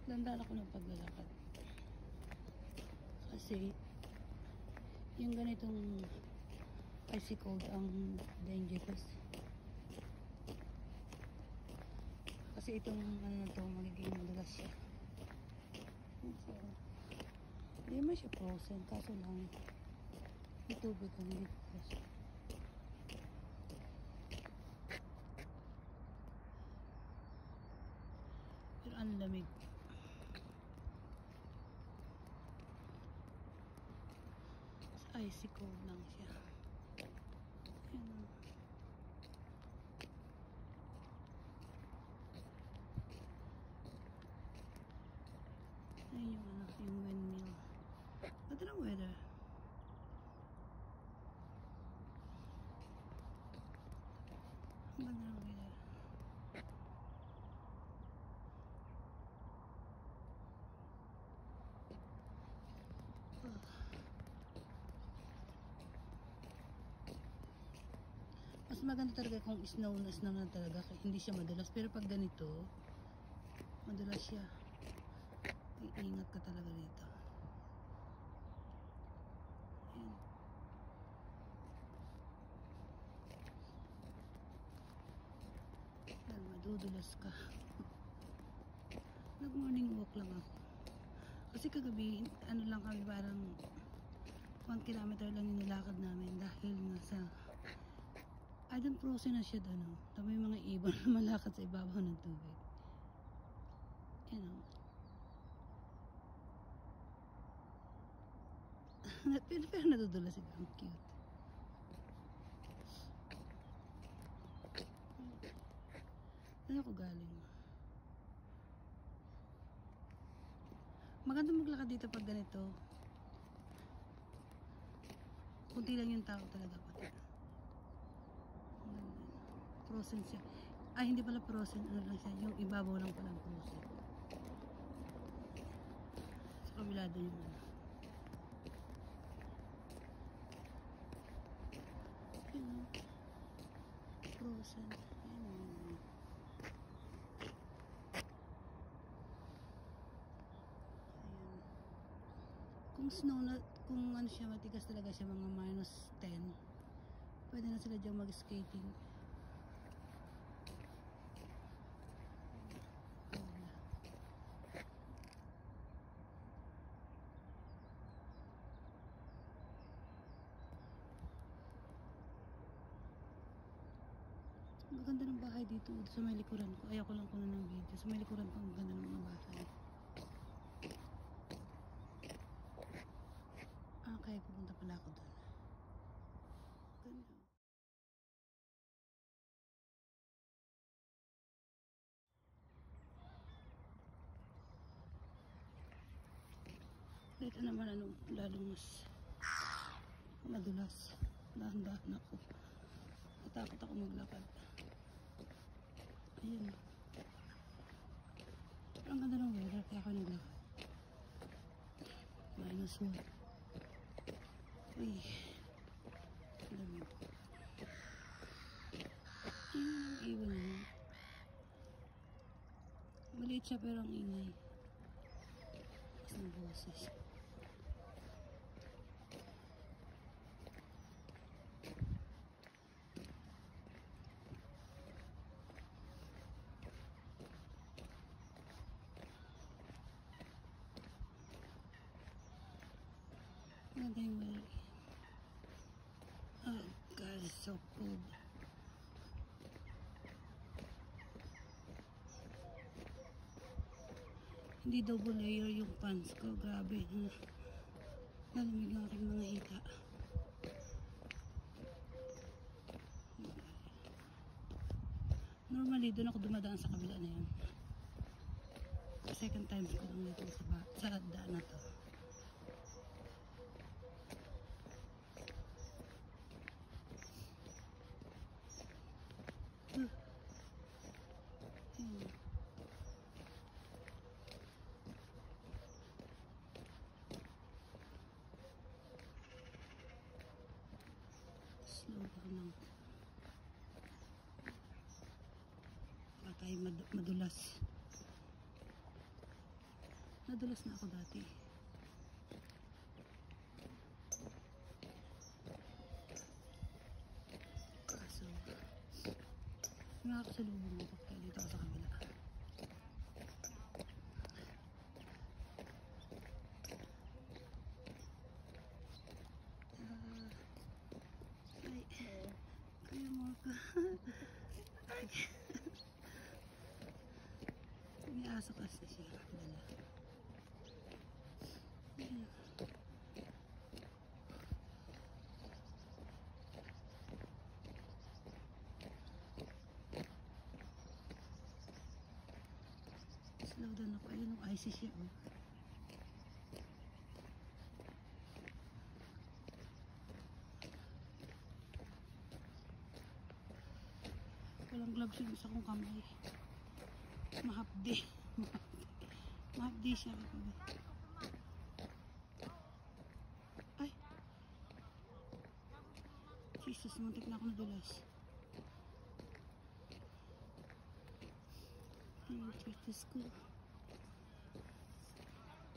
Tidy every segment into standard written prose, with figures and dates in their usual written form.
Dandaan ako ng paglalakad. Kasi, yung ganitong icy cold ang dangerous. Kasi itong ano na to, magiging madulas siya. So, hindi naman siya frozen. Kaso lang, yung tubig ang hindi frozen. Pero ang lamig. Icy cold lang siya. Ayan. Ayan yung ano, yung windmill. Ganda ng weather. Ang ganda ng weather. Mas maganda talaga kung snow na talaga, hindi siya madulas. Pero pag ganito, madulas siya. Iingat ka talaga dito. Ayan. Ayan, madudulas ka. Nag morning walk lang ako. Kasi kagabi, ano lang kami, parang 1 kilometer lang yung nilakad namin dahil nasa I don't frozen na siya doon. Tama yung mga ibon na malakad sa ibabaw ng tubig. You know. Pero nadudulas siya. Ang cute. Ano ako galing? Maganda maglakad dito pag ganito. Kunti lang yung tao talaga pati. Frozen siya. Ay, hindi pala frozen. Ano lang siya. Yung ibabaw lang pala frozen. Sa kabila doon yung ano. Ayan. Frozen. Ayan. Ayan. Kung snow na, kung ano siya, matigas talaga siya, mga -10, pwede na sila dyan mag-skating. Ang ganda ng bahay dito sa may likuran ko. Ayaw ko lang kunan ng video. Sa may likuran ko, ang ganda ng mga bahay. Kaya pupunta pala ako doon. Ganda. Dito naman ano, lalong mas madulas. Dahan-dahan ako. Natakot ako maglakad. Ayan. Pero ang ganda ng weather, kaya ako naglakad. -1. Uy. Lamig. Ayan, iwan niya. Maliit siya pero ang ingay. Isang boses. Ganda yung weather. Oh God, it's so cold. Hindi double layer yung pants ko. Grabe. Nalamig ang aking mga hita. Normally, doon ako dumadaan sa kabila na yun. Second time ko lang dito sa daan na to. Slow ako lang. Baka tayo madulas. Nadulas na ako dati. Kaso, nakakasalubong ako kaya dito ako sa kabila. Ay, kaya mo ako. May aso kasi siya. Dala. Ayan. Slow down ako. Ayun ang icy siya. Oh. Walang gloves yung isa kong kamay. Mahapdi. Mahapdi siya. Ay! Jesus, muntik na ako nadulas. Ay, Jesus ko.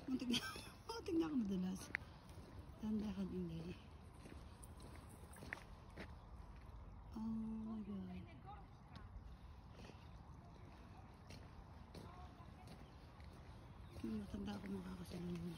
Muntik na ako nadulas. Tandahan ingay. Oh my God. Matanda ako makakasalubong.